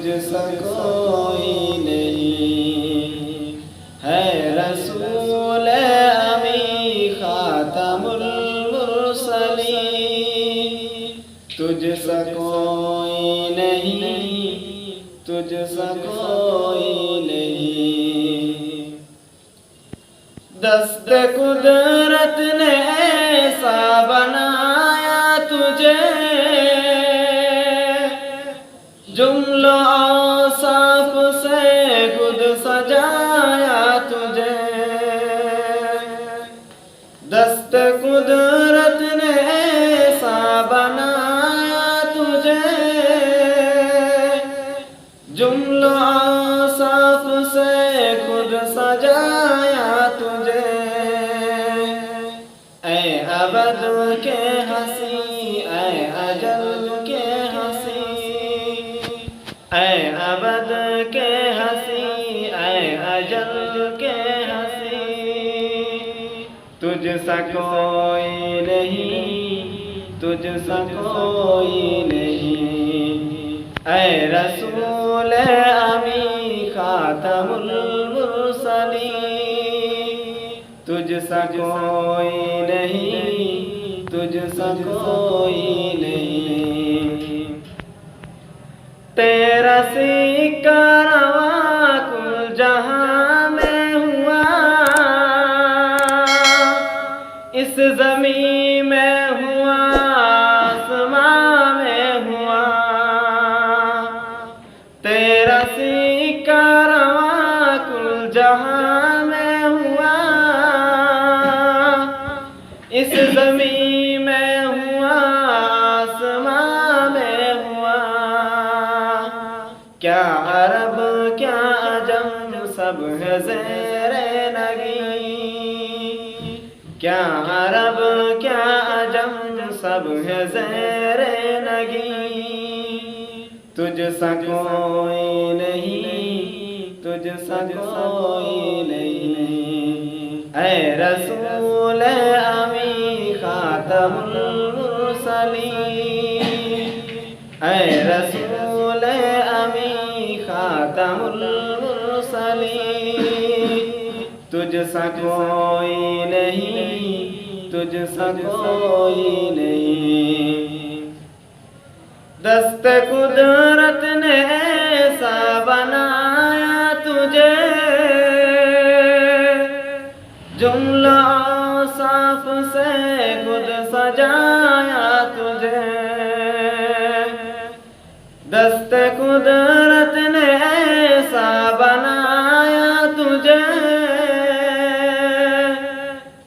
तुझसा कोई नहीं है रसूल अमी खातमुल मुरसलीन। तुझसा कोई नहीं, तुझसा कोई नहीं। दस्त कुदरत ने ऐसा बनाया तुझे, जुमला औसाफ से खुद सजाया तुझे। दस्त कुदरत ने ऐसा बनाया तुझे, जुमला औसाफ से खुद सजाया तुझे। ऐ अबद के हंसी, ऐ अजल के हंसी, ऐ अबद के हंसी, ऐ अजल के हंसी। तुझसा कोई नहीं, तुझसा कोई नहीं। ऐ रसूल अमी खातमुल मुरसलीन। तुझसा कोई नहीं, तुझसा कोई नहीं। तेरा सिक्का रवां कुल जहां में हुआ, इस ज़मीं में हुआ, आसमां में हुआ। तेरा सिक्का रवां कुल जहां में हुआ, इस ज़मीं में हुआ, आसमां में हुआ। क्या अरब क्या अजम सब है ज़ेरे नगी, क्या अरब क्या अजम सब है ज़ेरे नगी। तुझसा कोई नहीं, तुझसा कोई नहीं। ऐ रसूल अमी खातमुल मुरसलीन। ऐ रसूल अमी खातमुल मुरसलीन। तुझसा कोई नहीं, तुझसा कोई नहीं। दस्त कुदरत ने ऐसा बनाया तुझे, जुमला औसाफ से खुद सजाया तुझे। दस्त कुदरत ने ऐसा बनाया तुझे,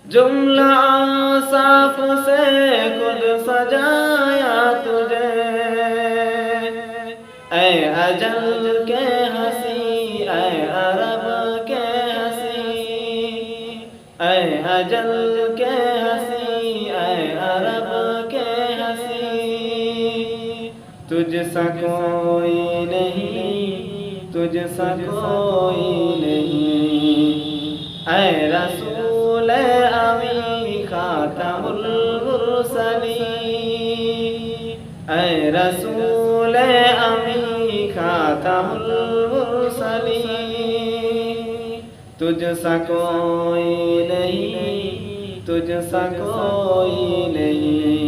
जुमला औसाफ से खुद सजाया तुझे। ऐ अजल के हंसी, ऐ अरब के हंसी, ऐ अजल के हंसी, ऐ अरब के हंसी। तुझसा कोई नहीं, तुझसा कोई नहीं। ऐ रसूल अमी खातमुल मुरसलीन। ऐ रसूल अमी खातमुल मुरसलीन। तुझसा कोई नहीं, तुझसा कोई नहीं।